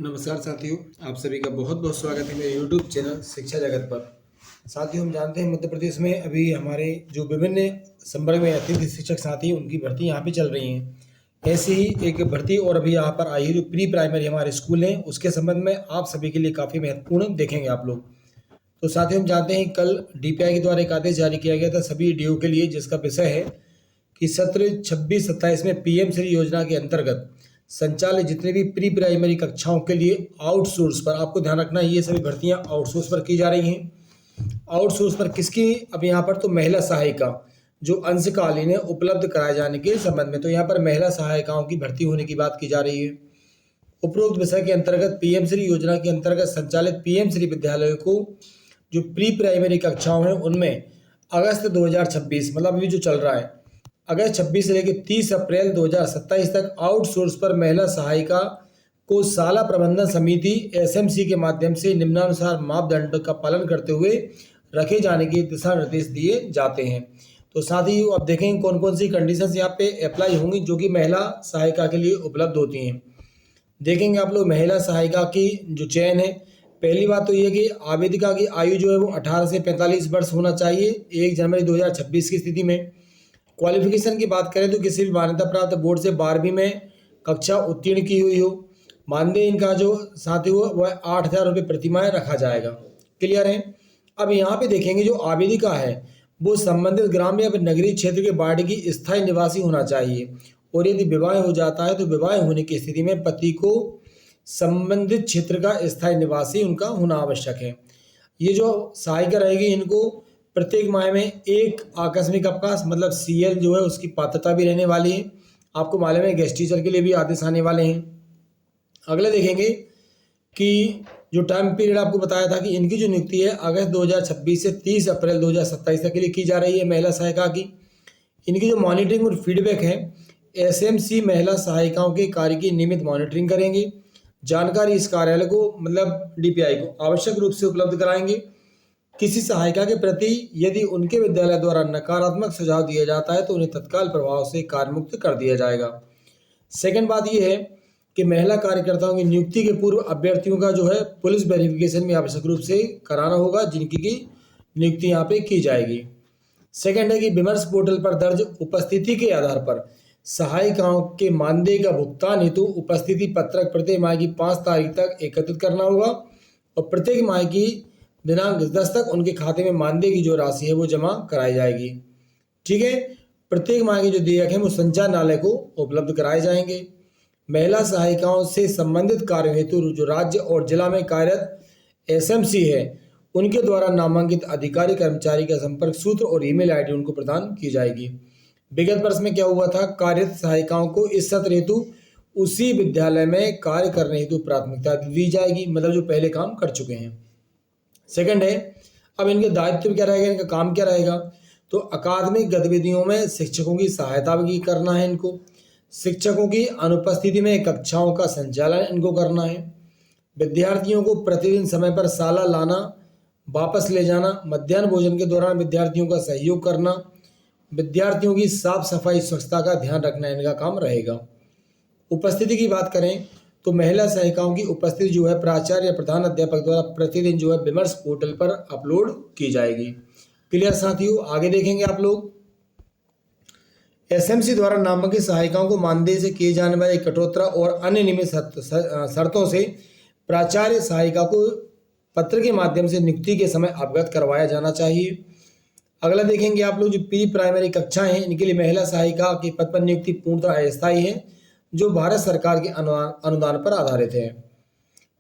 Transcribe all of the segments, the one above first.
नमस्कार साथियों, आप सभी का बहुत बहुत स्वागत है मेरे YouTube चैनल शिक्षा जगत पर। साथियों, हम जानते हैं मध्य प्रदेश में अभी हमारे जो विभिन्न संवर्ग में अतिथि शिक्षक साथी हैं, उनकी भर्ती यहाँ पे चल रही हैं। ऐसी ही एक भर्ती और अभी यहाँ पर आई है जो प्री प्राइमरी हमारे स्कूल हैं, उसके संबंध में आप सभी के लिए काफ़ी महत्वपूर्ण देखेंगे आप लोग। तो साथियों, हम जानते हैं कल DPI के द्वारा एक आदेश जारी किया गया था सभी DO के लिए, जिसका विषय है कि सत्र 26-27 में PM श्री योजना के अंतर्गत संचालित जितने भी प्री प्राइमरी कक्षाओं के लिए आउटसोर्स पर, आपको ध्यान रखना है ये सभी भर्तियां आउटसोर्स पर की जा रही हैं। आउटसोर्स पर किसकी? अब यहाँ पर तो महिला सहायिका जो अंशकालीन है उपलब्ध कराए जाने के संबंध में, तो यहाँ पर महिला सहायिकाओं की भर्ती होने की बात की जा रही है। उपरोक्त विषय के अंतर्गत PM श्री योजना के अंतर्गत संचालित PM श्री विद्यालयों को जो प्री प्राइमरी कक्षाओं हैं उनमें अगस्त 2026 मतलब अभी जो चल रहा है, अगस्त 26 से लेकर 30 अप्रैल 2027 तक आउटसोर्स पर महिला सहायिका को शाला प्रबंधन समिति SMC के माध्यम से निम्नानुसार मापदंड का पालन करते हुए रखे जाने के दिशा निर्देश दिए जाते हैं। तो साथ ही अब देखेंगे कौन कौन सी कंडीशंस यहाँ पे अप्लाई होंगी जो कि महिला सहायिका के लिए उपलब्ध होती हैं। देखेंगे आप लोग महिला सहायिका की जो चयन है, पहली बात तो ये कि आवेदिका की आयु जो है वो 18 से 45 वर्ष होना चाहिए 1 जनवरी 2026 की स्थिति में। क्वालिफिकेशन की बात करें तो किसी भी मान्यता प्राप्त बोर्ड से 12वीं में कक्षा उत्तीर्ण की हुई हो। मानदेय इनका जो साथी हो वह 8,000 रुपये प्रतिमाह रखा जाएगा। क्लियर है? अब यहाँ पे देखेंगे जो आवेदिका है वो संबंधित ग्राम या नगरीय क्षेत्र के वार्ड की स्थायी निवासी होना चाहिए, और यदि विवाह हो जाता है तो विवाह होने की स्थिति में पति को संबंधित क्षेत्र का स्थायी निवासी उनका होना आवश्यक है। ये जो सहायिका रहेगी इनको प्रत्येक माह में एक आकस्मिक अवकाश मतलब CL जो है उसकी पात्रता भी रहने वाली है। आपको मालूम है गेस्ट टीचर के लिए भी आदेश आने वाले हैं। अगले देखेंगे कि जो टाइम पीरियड आपको बताया था कि इनकी जो नियुक्ति है अगस्त 2026 से 30 अप्रैल 2027 तक के लिए की जा रही है महिला सहायिका की। इनकी जो मॉनिटरिंग और फीडबैक है, SMC महिला सहायिकाओं के कार्य की नियमित मॉनिटरिंग करेंगे। जानकारी इस कार्यालय को मतलब DPI को आवश्यक रूप से उपलब्ध कराएंगे। किसी सहायिका के प्रति यदि उनके विद्यालय द्वारा नकारात्मक सुझाव दिया जाता है तो उन्हें तत्काल प्रभाव से कार्यमुक्त कर दिया जाएगा। सेकंड बात यह है कि महिला कार्यकर्ताओं की नियुक्ति के पूर्व अभ्यर्थियों का जो है पुलिस वेरिफिकेशन भी आवश्यक रूप से कराना होगा, जिनकी की नियुक्ति यहाँ पे की जाएगी। सेकंड है कि विमर्श पोर्टल पर दर्ज उपस्थिति के आधार पर सहायिकाओं के मानदेय का भुगतान हेतु उपस्थिति पत्रक प्रत्येक माह की 5 तारीख तक एकत्रित करना होगा, और प्रत्येक माह की दिनांक 10 तक उनके खाते में मानदेय की जो राशि है वो जमा कराई जाएगी। ठीक है, प्रत्येक माह के जो देयक है वो संचालनालय को उपलब्ध कराए जाएंगे। महिला सहायिकाओं से संबंधित कार्य हेतु जो राज्य और जिला में कार्यरत SMC है उनके द्वारा नामांकित अधिकारी कर्मचारी का संपर्क सूत्र और ईमेल ID उनको प्रदान की जाएगी। विगत वर्ष में क्या हुआ था, कार्यरत सहायिकाओं को इस सत्र हेतु उसी विद्यालय में कार्य करने हेतु प्राथमिकता दी जाएगी, मतलब जो पहले काम कर चुके हैं। सेकंड है, अब इनके दायित्व क्या रहेगा, इनका काम क्या रहेगा, तो अकादमिक गतिविधियों में शिक्षकों की सहायता भी करना है इनको। शिक्षकों की अनुपस्थिति में कक्षाओं का संचालन इनको करना है। विद्यार्थियों को प्रतिदिन समय पर शाला लाना वापस ले जाना, मध्याह्न भोजन के दौरान विद्यार्थियों का सहयोग करना, विद्यार्थियों की साफ सफाई स्वच्छता का ध्यान रखना इनका काम रहेगा। उपस्थिति की बात करें तो महिला सहायिकाओं की उपस्थिति जो है प्राचार्य या प्रधान अध्यापक द्वारा प्रतिदिन जो है विमर्श पोर्टल पर अपलोड की जाएगी। क्लियर साथियों? आगे देखेंगे आप लोग, SMC द्वारा नामांकित सहायिकाओं को मानदेय से किए जाने वाले कटौती और अन्य नियमित शर्तों से प्राचार्य सहायिका को पत्र के माध्यम से नियुक्ति के समय अवगत करवाया जाना चाहिए। अगला देखेंगे आप लोग, जो प्री प्राइमरी कक्षाएं हैं इनके लिए महिला सहायिका के पद पर नियुक्ति पूर्णतः अस्थायी है, जो भारत सरकार के अनुदान पर आधारित है।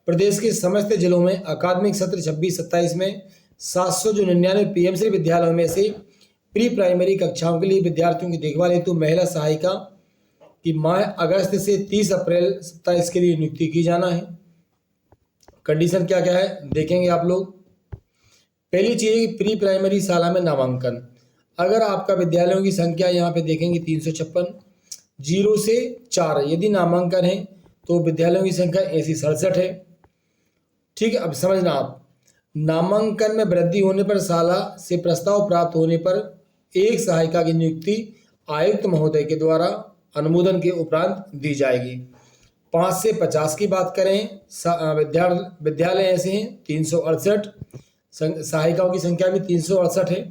प्रदेश के समस्त जिलों में अकादमिक सत्र 26-27 में 799 PM श्री विद्यालयों में से प्री प्राइमरी कक्षाओं के लिए विद्यार्थियों की देखभाल हेतु महिला सहायिका की माह अगस्त से 30 अप्रैल 27 के लिए नियुक्ति की जाना है। कंडीशन क्या क्या है देखेंगे आप लोग। पहली चीज है प्री प्राइमरी शाला में नामांकन। अगर आपका विद्यालयों की संख्या यहाँ पे देखेंगे 356, 0 से 4 यदि नामांकन है तो विद्यालयों की संख्या ऐसी 67 है। ठीक है, अब समझना आप, नामांकन में वृद्धि होने पर शाला से प्रस्ताव प्राप्त होने पर एक सहायिका की नियुक्ति आयुक्त महोदय के द्वारा अनुमोदन के उपरांत दी जाएगी। 5 से 50 की बात करें, विद्यालय ऐसे हैं 368, सहायिकाओं की संख्या भी 368 है।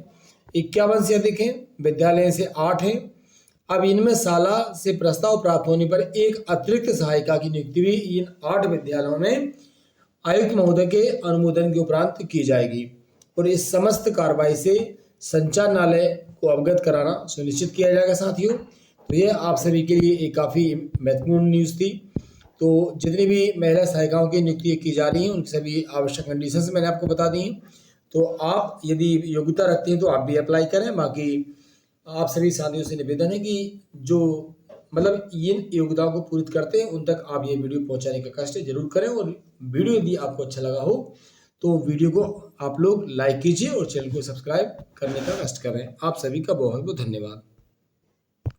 51 से अधिक हैं, विद्यालय से 8 हैं। अब इनमें साला से प्रस्ताव प्राप्त होने पर एक अतिरिक्त सहायिका की नियुक्ति भी इन 8 विद्यालयों में आयुक्त महोदय के अनुमोदन के उपरांत की जाएगी और इस समस्त कार्रवाई से संचालनालय को अवगत कराना सुनिश्चित किया जाएगा। साथियों, तो यह आप सभी के लिए एक काफ़ी महत्वपूर्ण न्यूज़ थी। तो जितनी भी महिला सहायिकाओं की नियुक्ति की जा रही हैं उनकी सभी आवश्यक कंडीशंस मैंने आपको बता दी हैं। तो आप यदि योग्यता रखते हैं तो आप भी अप्लाई करें। बाकी आप सभी साथियों से निवेदन है कि जो मतलब इन योग्यताओं को पूरी करते हैं उन तक आप ये वीडियो पहुंचाने का कष्ट जरूर करें। और वीडियो यदि आपको अच्छा लगा हो तो वीडियो को आप लोग लाइक कीजिए और चैनल को सब्सक्राइब करने का कष्ट करें। आप सभी का बहुत बहुत धन्यवाद।